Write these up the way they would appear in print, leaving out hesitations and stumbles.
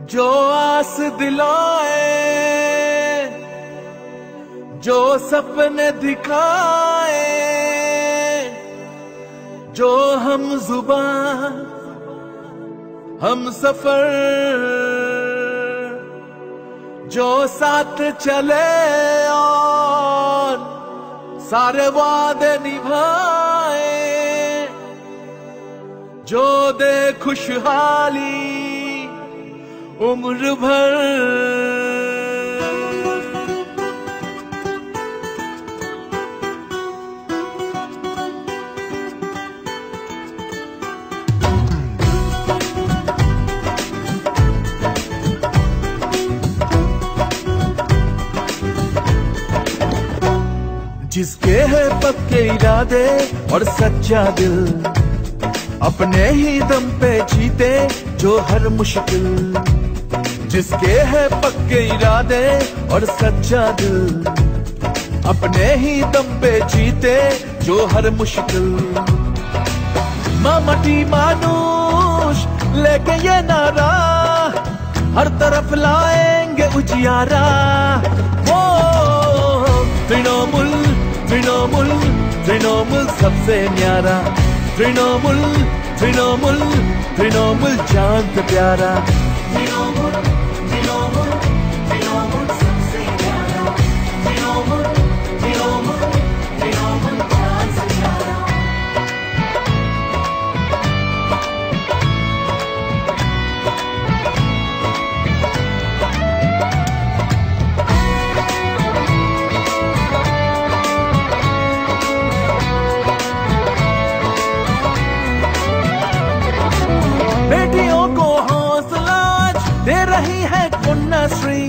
जो आस दिलाए, जो सपने दिखाए, जो हम जुबान हम सफर, जो साथ चले और सारे वादे निभाए, जो दे खुशहाली उम्र भर। जिसके है पक्के इरादे और सच्चा दिल, अपने ही दम पे जीते जो हर मुश्किल। जिसके है पक्के इरादे और सच्चा दिल, अपने ही दम पे जीते जो हर मुश्किल। मामटी मानुष लेके ये नारा, हर तरफ लाएंगे उजियारा। वो तृणमूल तृणमूल तृणमूल सबसे न्यारा, तृणमूल तृणमूल तृणमूल जान से प्यारा। तृणमूल तृणमूल तृणमूल सबसे न्यारा, तृणमूल तृणमूल तृणमूल जान से प्यारा। बेटियों को हौसला दे रही है कन्याश्री,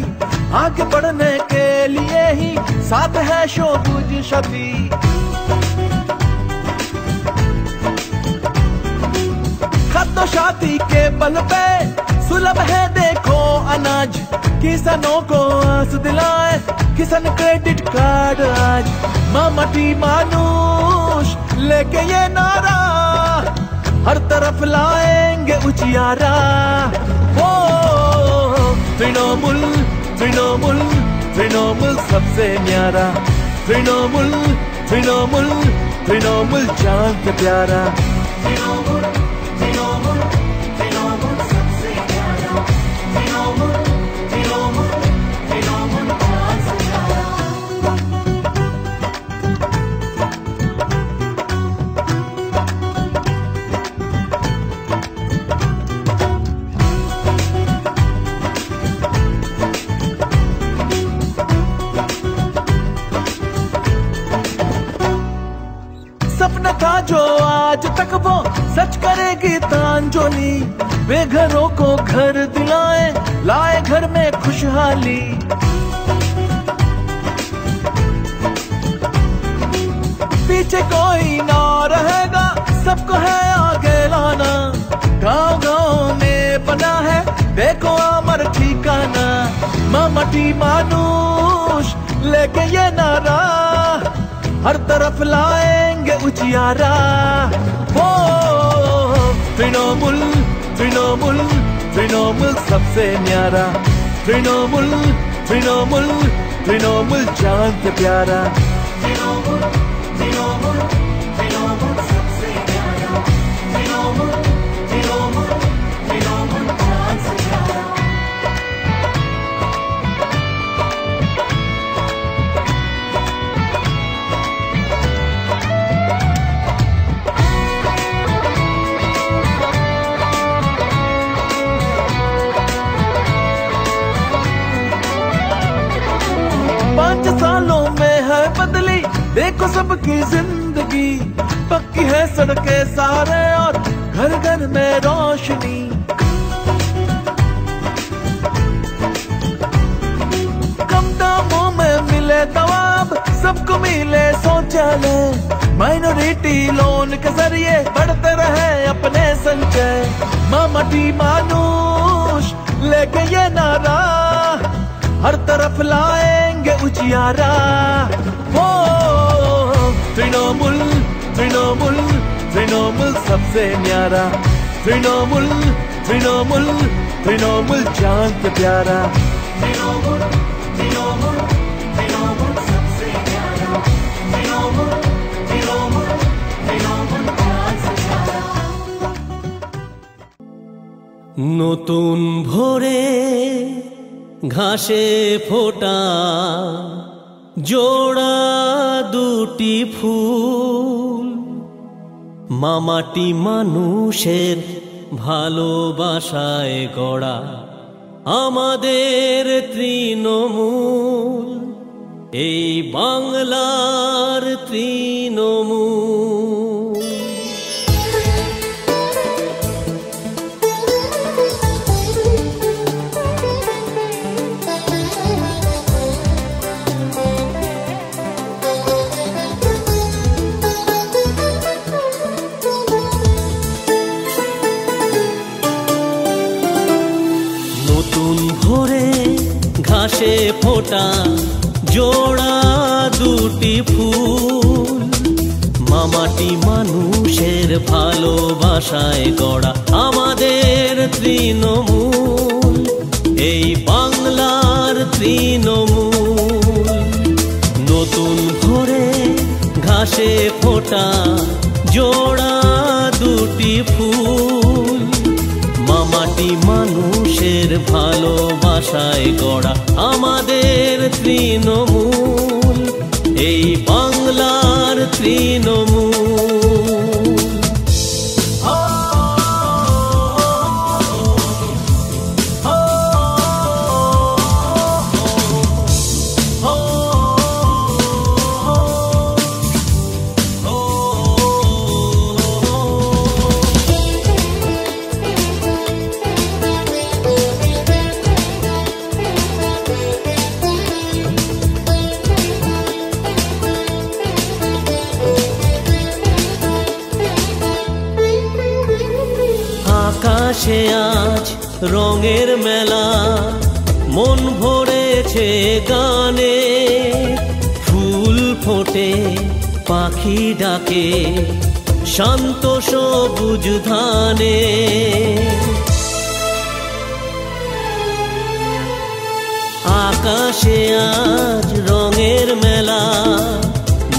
आगे बढ़ने के लिए ही साथ है शोभुज शती। खाद्यशाती के बल पे सुलभ है देखो अनाज, किसानों को आस दिलाए किसान क्रेडिट कार्ड आज। मामटी मानुष लेके ये नारा, हर तरफ लाएंगे उजियारा। वो तृणमूल तृणमूल तृणमूल सबसे न्यारा, तृणमूल तृणमूल तृणमूल जान से प्यारा। तृणमूल तृणमूल तृणमूल सबसे न्यारा, तृणमूल तृणमूल तृणमूल जान से प्यारा। सपना था जो आज तक वो सच करेगी तांजोली। बेघरों को घर दिलाए, लाए घर में खुशहाली। पीछे कोई ना रहेगा, सबको है आगे लाना। गांव गांव में बना है देखो अमर ठिकाना। मामटी मानुष लेके ये नारा, हर तरफ लाएंगे उजियारा। वो तृणमूल तृणमूल तृणमूल सबसे न्यारा, तृणमूल तृणमूल तृणमूल जान से प्यारा। तृणमूल तृणमूल तृणमूल सबसे न्यारा, तृणमूल तृणमूल तृणमूल जान से प्यारा। पांच सालों में है बदली देखो सबकी जिंदगी। पक्की है सड़कें सारे और घर घर में रोशनी। कम दामों में मिले दवाब, सबको मिले शौचालय। माइनॉरिटी लोन के जरिए बढ़ते रहे अपने संचय। मामटी मानुष लेके ये नारा, हर तरफ लाएंगे उजियारा। वो तृणमूल तृणमूल तृणमूल सबसे न्यारा, तृणमूल तृणमूल तृणमूल जान पे प्यारा, तृणमूल तृणमूल तृणमूल सबसे प्यारा, तृणमूल तृणमूल तृणमूल जान से प्यारा। নতুন ভোরে ঘাসে ফোটা জোড়া দুটি ফুল, মামাটি মানুষের ভালোবাসায় গড়া আমাদের তৃণমূল, এই বাংলার তৃণমূল। নতুন ভোরে ঘাসে ফোটা জোড়া দুটি ফুল, মামাটি মানুষের ভালোবাসায় গড়া আমাদের তৃণমূল, এই বাংলার তৃণমূল। নতুন ভোরে ঘাসে ফোটা জোড়া দুটি ফুল, মামাটি মানুষের ভালোবাসায় গড়া আমাদের তৃণমূল, এই বাংলার তৃণমূল। আকাশে আজ রঙের মেলা, মন ভরেছে গানে, ফুল ফোটে পাখি ডাকে শান্ত সবুজ ধানে। আকাশে আজ রঙের মেলা,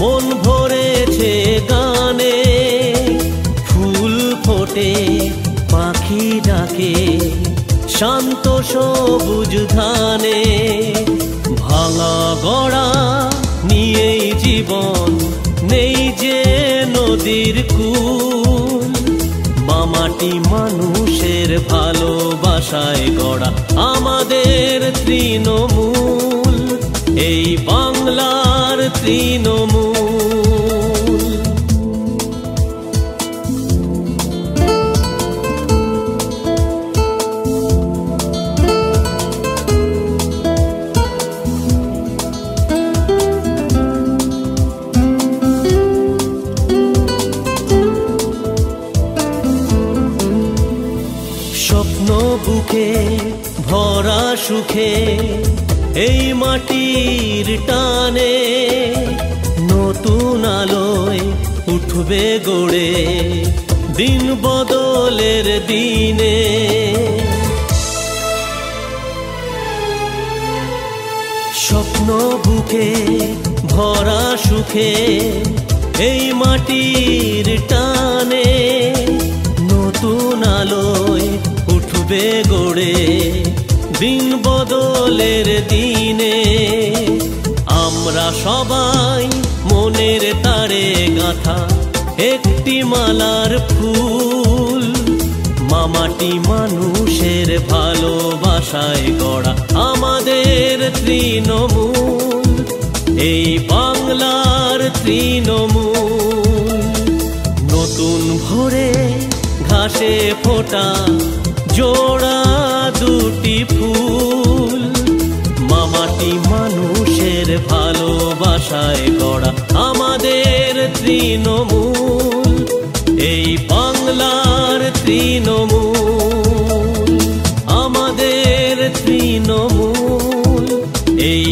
মন ভরেছে গানে, ফুল ফোটে পাখি ডাকে শান্ত সবুজ ধানে। ভাঙা গড়া নিয়েই জীবন, নেই যে নদীর কূল, মামাটি মানুষের ভালোবাসায় গড়া আমাদের তৃণমূল, এই বাংলার তৃণমূল। স্বপ্ন বুকে ভরা সুখে এই মাটির টানে, নতুন আলোয় উঠবে গড়ে দিন বদলের দিনে। স্বপ্ন বুকে ভরা সুখে এই মাটির টানে, নতুন আলোয় উঠবে গড়ে দিন বদলের দিনে। আমরা সবাই মনের তারে গাঁথা একটি মালার ফুল, মামাটি মানুষের ভালোবাসায় গড়া আমাদের তৃণমূল, এই বাংলার তৃণমূল। নতুন ভোরে ঘাসে ফোটা জোড়া দুটি ফুল, মামাটি মানুষের ভালোবাসায় গড়া আমাদের তৃণমূল, এই বাংলার তৃণমূল, আমাদের তৃণমূল, এই